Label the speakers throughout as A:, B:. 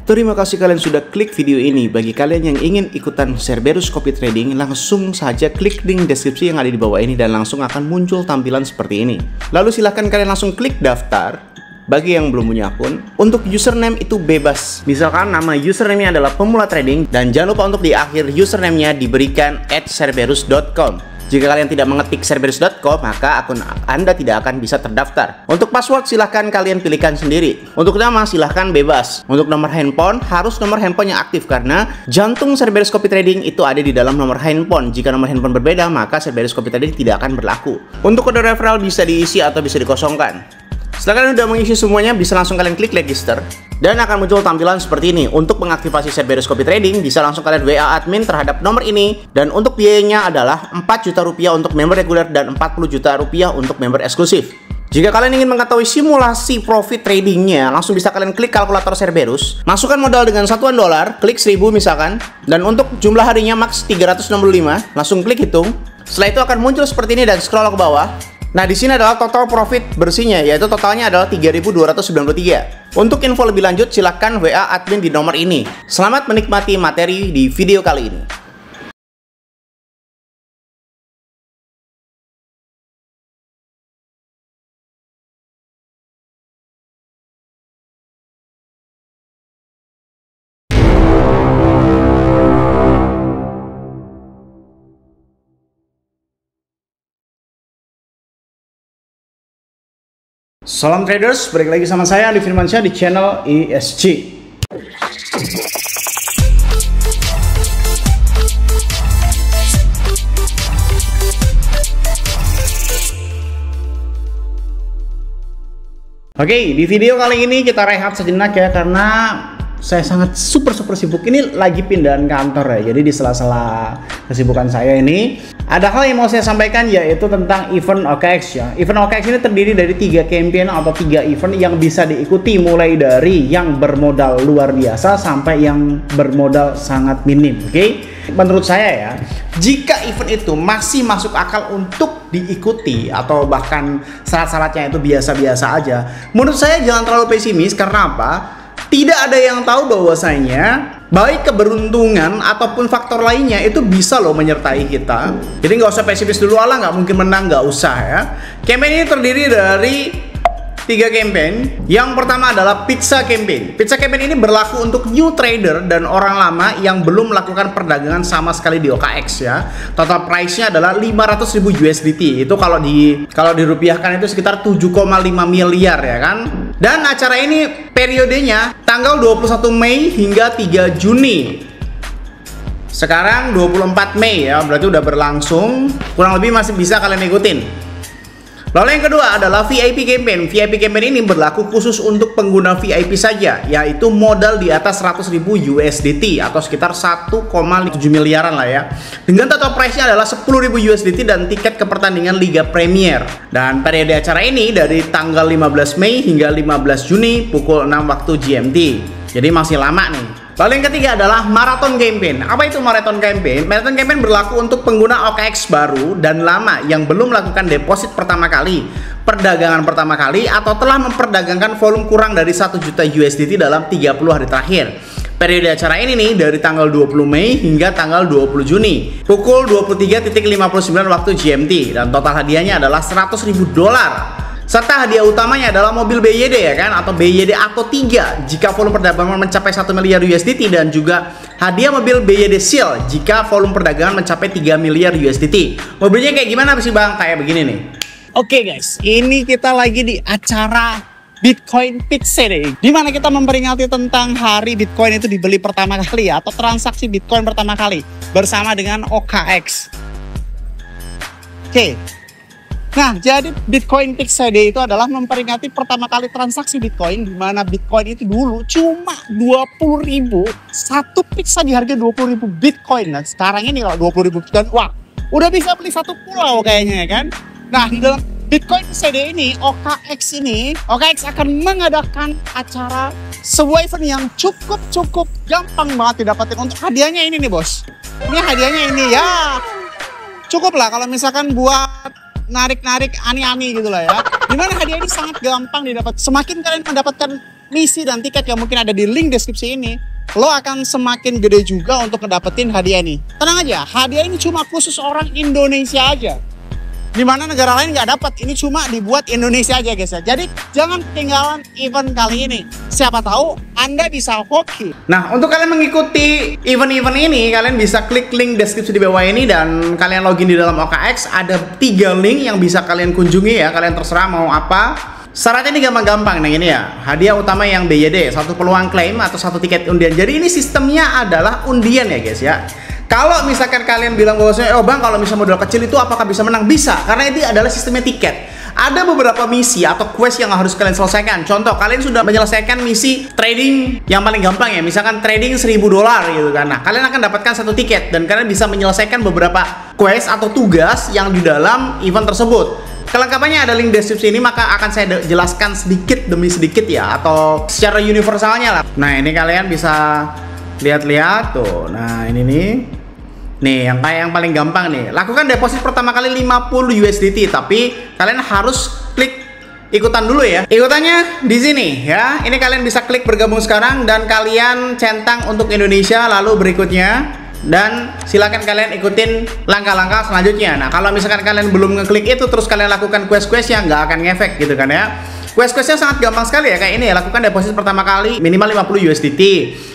A: Terima kasih kalian sudah klik video ini. Bagi kalian yang ingin ikutan Cerberus Copy Trading, langsung saja klik link deskripsi yang ada di bawah ini dan langsung akan muncul tampilan seperti ini. Lalu silahkan kalian langsung klik daftar. Bagi yang belum punya akun, untuk username itu bebas. Misalkan nama username-nya adalah pemula trading, dan jangan lupa untuk di akhir username-nya diberikan @cerberus.com. Jika kalian tidak mengetik cerberus.com, maka akun Anda tidak akan bisa terdaftar. Untuk password silahkan kalian pilihkan sendiri. Untuk nama silahkan bebas. Untuk nomor handphone harus nomor handphone yang aktif, karena jantung Cerberus Copy Trading itu ada di dalam nomor handphone. Jika nomor handphone berbeda, maka Cerberus Copy Trading tidak akan berlaku. Untuk kode referral bisa diisi atau bisa dikosongkan. Setelah kalian sudah mengisi semuanya, bisa langsung kalian klik register. Dan akan muncul tampilan seperti ini. Untuk mengaktifasi Cerberus Copy Trading, bisa langsung kalian WA admin terhadap nomor ini. Dan untuk biayanya adalah 4 juta rupiah untuk member reguler dan 40 juta rupiah untuk member eksklusif. Jika kalian ingin mengetahui simulasi profit tradingnya, langsung bisa kalian klik kalkulator Cerberus. Masukkan modal dengan satuan dolar, klik 1000 misalkan. Dan untuk jumlah harinya max 365, langsung klik hitung. Setelah itu akan muncul seperti ini dan scroll ke bawah. Nah, di sini adalah total profit bersihnya, yaitu totalnya adalah 3.293. Untuk info lebih lanjut, silahkan WA admin di nomor ini. Selamat menikmati materi di video kali ini. Salam traders, balik lagi sama saya Andi Firmansyah di channel ESG. Oke, di video kali ini kita rehat sejenak ya, karena saya sangat super sibuk. Ini lagi pindahan kantor ya, jadi di sela-sela kesibukan saya ini ada hal yang mau saya sampaikan, yaitu tentang event OKX ya. Event OKX ini terdiri dari 3 campaign atau 3 event yang bisa diikuti, mulai dari yang bermodal luar biasa sampai yang bermodal sangat minim. Oke, menurut saya ya, jika event itu masih masuk akal untuk diikuti atau bahkan syarat-syaratnya itu biasa-biasa aja, menurut saya jangan terlalu pesimis. Karena apa? Tidak ada yang tahu bahwasanya baik keberuntungan ataupun faktor lainnya itu bisa loh menyertai kita. Jadi nggak usah pesimis dulu, ala nggak mungkin menang, nggak usah ya. Campaign ini terdiri dari 3 campaign. Yang pertama adalah pizza campaign. Pizza campaign ini berlaku untuk new trader dan orang lama yang belum melakukan perdagangan sama sekali di OKX ya. Total price-nya adalah 500.000 USDT. Itu kalau dirupiahkan itu sekitar 7,5 miliar ya kan. Dan acara ini periodenya tanggal 21 Mei hingga 3 Juni. Sekarang 24 Mei ya, berarti udah berlangsung. Kurang lebih masih bisa kalian ikutin. Lalu yang kedua adalah VIP campaign. VIP campaign ini berlaku khusus untuk pengguna VIP saja, yaitu modal di atas 100.000 USDT atau sekitar 1,7 miliaran lah ya. Dengan total price-nya adalah 10.000 USDT dan tiket ke pertandingan Liga Premier. Dan periode acara ini dari tanggal 15 Mei hingga 15 Juni pukul 6 waktu GMT. Jadi masih lama nih. Lalu yang ketiga adalah marathon campaign. Apa itu marathon campaign? Marathon campaign berlaku untuk pengguna OKX baru dan lama yang belum melakukan deposit pertama kali, perdagangan pertama kali, atau telah memperdagangkan volume kurang dari 1 juta USDT dalam 30 hari terakhir. Periode acara ini nih dari tanggal 20 Mei hingga tanggal 20 Juni pukul 23.59 waktu GMT, dan total hadiahnya adalah $100.000. Serta hadiah utamanya adalah mobil BYD ya kan, atau BYD Atto 3 jika volume perdagangan mencapai 1 miliar USDT, dan juga hadiah mobil BYD Seal jika volume perdagangan mencapai 3 miliar USDT. Mobilnya kayak gimana sih bang? Kayak begini nih. Oke guys, ini kita lagi di acara Bitcoin Pizza Day, dimana kita memperingati tentang hari Bitcoin itu dibeli pertama kali ya, atau transaksi Bitcoin pertama kali bersama dengan OKX. Oke. Nah, jadi Bitcoin Pizza Day itu adalah memperingati pertama kali transaksi Bitcoin, di mana Bitcoin itu dulu cuma 20.000, satu pizza di harga 20.000 Bitcoin. Nah, sekarang ini kalau 20.000 Bitcoin, wah, udah bisa beli satu pulau kayaknya kan. Nah, di dalam Bitcoin Pizza Day ini, OKX akan mengadakan acara sebuah event yang cukup gampang banget didapatin. Untuk hadiahnya ini nih bos, ini hadiahnya ini ya, cukup lah kalau misalkan buat narik-narik ani-ani gitu lah ya. Dimana hadiah ini sangat gampang didapat. Semakin kalian mendapatkan misi dan tiket yang mungkin ada di link deskripsi ini, lo akan semakin gede juga untuk ngedapetin hadiah ini. Tenang aja, hadiah ini cuma khusus orang Indonesia aja. Dimana negara lain nggak dapat, ini cuma dibuat Indonesia aja guys ya. Jadi jangan ketinggalan event kali ini. Siapa tahu Anda bisa hoki. Nah, untuk kalian mengikuti event-event ini, kalian bisa klik link deskripsi di bawah ini dan kalian login di dalam OKX. Ada 3 link yang bisa kalian kunjungi ya. Kalian terserah mau apa. Syaratnya ini gampang-gampang. Nah ini ya, hadiah utama yang BYD, 1 peluang klaim atau 1 tiket undian. Jadi ini sistemnya adalah undian ya guys ya. Kalau misalkan kalian bilang bahwasanya, oh bang, kalau misalnya modal kecil itu apakah bisa menang? Bisa, karena ini adalah sistemnya tiket. Ada beberapa misi atau quest yang harus kalian selesaikan. Contoh, kalian sudah menyelesaikan misi trading yang paling gampang ya, misalkan trading $1000 gitu kan. Nah, kalian akan dapatkan 1 tiket dan kalian bisa menyelesaikan beberapa quest atau tugas yang di dalam event tersebut. Kelengkapannya ada link deskripsi ini, maka akan saya jelaskan sedikit demi sedikit ya, atau secara universalnya lah. Nah, ini kalian bisa lihat-lihat tuh. Nah, ini nih yang paling gampang nih. Lakukan deposit pertama kali 50 USDT, tapi kalian harus klik ikutan dulu ya. Ikutannya di sini ya. Ini kalian bisa klik bergabung sekarang dan kalian centang untuk Indonesia, lalu berikutnya, dan silakan kalian ikutin langkah-langkah selanjutnya. Nah, kalau misalkan kalian belum ngeklik itu terus kalian lakukan quest-quest yang nggak akan ngefek gitu kan ya. Quest-questnya sangat gampang sekali ya, kayak ini ya. Lakukan deposit pertama kali minimal 50 USDT.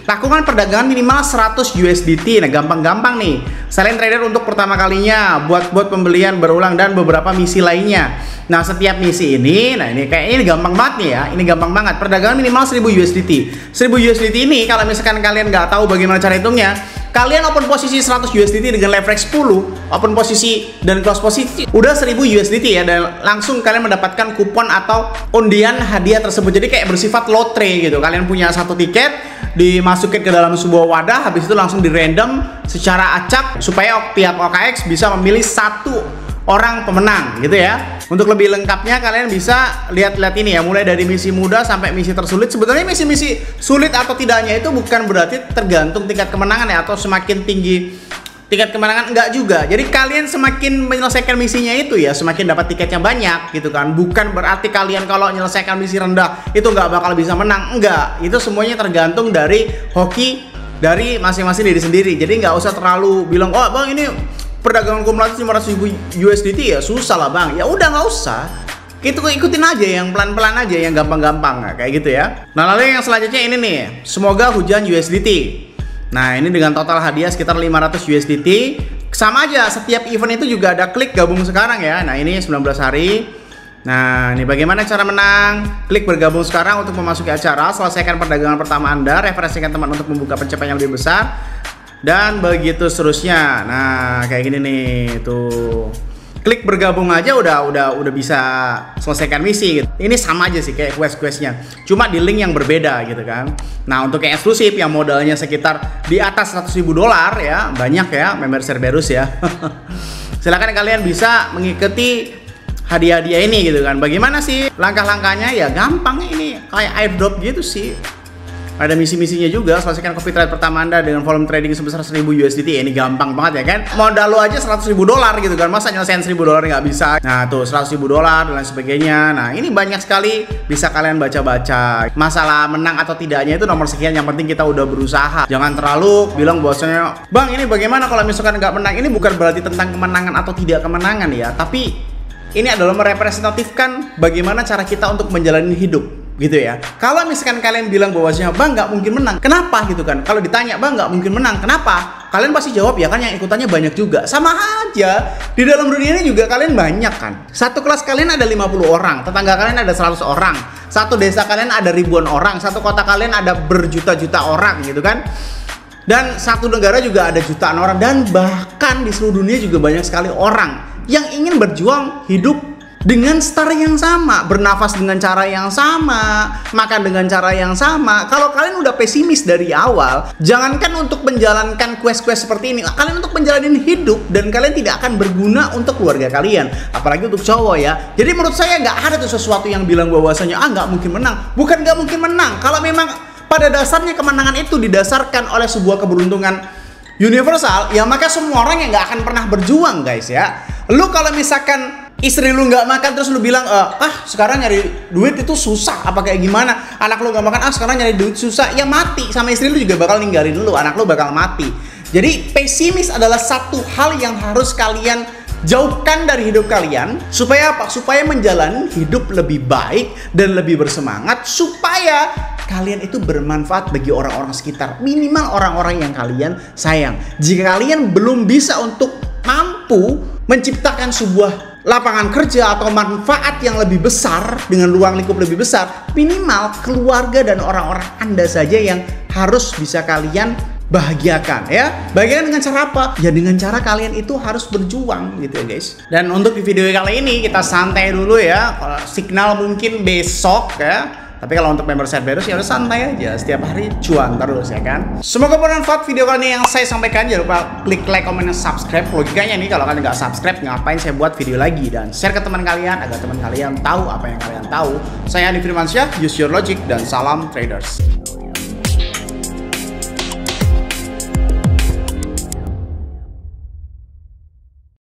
A: Lakukan perdagangan minimal 100 USDT. Nah, gampang-gampang nih. Silent trader untuk pertama kalinya, buat pembelian berulang dan beberapa misi lainnya. Nah, setiap misi ini, nah ini kayak ini gampang banget nih ya. Ini gampang banget. Perdagangan minimal 1000 USDT. 1000 USDT ini kalau misalkan kalian nggak tahu bagaimana cara hitungnya, kalian open posisi 100 USDT dengan leverage 10, open posisi dan close posisi udah 1000 USDT ya, dan langsung kalian mendapatkan kupon atau undian hadiah tersebut. Jadi kayak bersifat lotre gitu. Kalian punya 1 tiket, dimasukin ke dalam sebuah wadah, habis itu langsung di random secara acak supaya pihak OKX bisa memilih 1 orang pemenang gitu ya. Untuk lebih lengkapnya kalian bisa lihat-lihat ini ya, mulai dari misi mudah sampai misi tersulit. Sebenarnya misi-misi sulit atau tidaknya itu bukan berarti tergantung tingkat kemenangan ya, atau semakin tinggi tingkat kemenangan, enggak juga. Jadi kalian semakin menyelesaikan misinya itu ya, semakin dapat tiketnya banyak gitu kan. Bukan berarti kalian kalau menyelesaikan misi rendah itu nggak bakal bisa menang, enggak. Itu semuanya tergantung dari hoki dari masing-masing diri sendiri. Jadi nggak usah terlalu bilang, oh bang ini perdagangan kumulatif 500.000 USDT ya susah lah bang. Ya udah nggak usah, kita ikutin aja yang pelan-pelan aja, yang gampang-gampang kayak gitu ya. Nah lalu yang selanjutnya ini nih, semoga hujan USDT. Nah ini dengan total hadiah sekitar 500 USDT. Sama aja, setiap event itu juga ada klik gabung sekarang ya. Nah ini 19 hari. Nah ini bagaimana cara menang. Klik bergabung sekarang untuk memasuki acara. Selesaikan perdagangan pertama Anda. Referensikan teman untuk membuka pencapaian yang lebih besar, dan begitu seterusnya. Nah kayak gini nih tuh, klik bergabung aja udah bisa selesaikan misi gitu. Ini sama aja sih kayak quest-questnya, cuma di link yang berbeda gitu kan. Nah untuk yang eksklusif yang modalnya sekitar di atas $100.000 ya, banyak ya, member Cerberus ya. Silakan kalian bisa mengikuti hadiah-hadiah ini gitu kan. Bagaimana sih langkah-langkahnya? Ya gampang, ini kayak airdrop gitu sih. Ada misi-misinya juga. Selesaikan copy trade pertama Anda dengan volume trading sebesar 1000 USDT. Ini gampang banget ya kan. Modal lo aja $100.000 gitu kan. Masa nyelesain $1000 nggak bisa? Nah tuh $100.000 dan lain sebagainya. Nah ini banyak sekali bisa kalian baca-baca. Masalah menang atau tidaknya itu nomor sekian. Yang penting kita udah berusaha. Jangan terlalu bilang bahwasanya, bang ini bagaimana kalau misalkan nggak menang. Ini bukan berarti tentang kemenangan atau tidak kemenangan ya. Tapi ini adalah merepresentatifkan bagaimana cara kita untuk menjalani hidup gitu ya. Kalau misalkan kalian bilang bahwasanya bang nggak mungkin menang, kenapa gitu kan? Kalau ditanya bang nggak mungkin menang, kenapa? Kalian pasti jawab ya kan yang ikutannya banyak juga. Sama aja, di dalam dunia ini juga kalian banyak kan. Satu kelas kalian ada 50 orang, tetangga kalian ada 100 orang, satu desa kalian ada ribuan orang, satu kota kalian ada berjuta-juta orang gitu kan. Dan satu negara juga ada jutaan orang, dan bahkan di seluruh dunia juga banyak sekali orang yang ingin berjuang hidup dengan start yang sama, bernafas dengan cara yang sama, makan dengan cara yang sama. Kalau kalian udah pesimis dari awal, jangankan untuk menjalankan quest-quest seperti ini, kalian untuk menjalani hidup dan kalian tidak akan berguna untuk keluarga kalian, apalagi untuk cowok ya. Jadi menurut saya nggak ada tuh sesuatu yang bilang bahwasanya nggak mungkin menang. Bukan nggak mungkin menang, kalau memang pada dasarnya kemenangan itu didasarkan oleh sebuah keberuntungan universal, ya maka semua orang yang nggak akan pernah berjuang guys ya. Lu kalau misalkan istri lu nggak makan terus lu bilang sekarang nyari duit itu susah apa kayak gimana, anak lu nggak makan sekarang nyari duit susah, ya mati sama istri lu juga bakal ninggalin lu, anak lu bakal mati. Jadi pesimis adalah satu hal yang harus kalian jauhkan dari hidup kalian. Supaya apa? Supaya menjalani hidup lebih baik dan lebih bersemangat, supaya kalian itu bermanfaat bagi orang-orang sekitar, minimal orang-orang yang kalian sayang. Jika kalian belum bisa untuk mampu menciptakan sebuah lapangan kerja atau manfaat yang lebih besar dengan ruang lingkup lebih besar, minimal keluarga dan orang-orang Anda saja yang harus bisa kalian bahagiakan ya. Bahagiakan dengan cara apa? Ya dengan cara kalian itu harus berjuang gitu ya guys. Dan untuk di video kali ini kita santai dulu ya. Kalau signal mungkin besok ya. Tapi kalau untuk member set virus ya udah santai aja, setiap hari cuan terus ya kan. Semoga bermanfaat video kali ini yang saya sampaikan. Jangan lupa klik like, comment, dan subscribe. Logikanya nih kalau kalian nggak subscribe, ngapain saya buat video lagi? Dan share ke teman kalian agar teman kalian tahu apa yang kalian tahu. Saya Andi Firmansyah, use your logic, dan salam traders.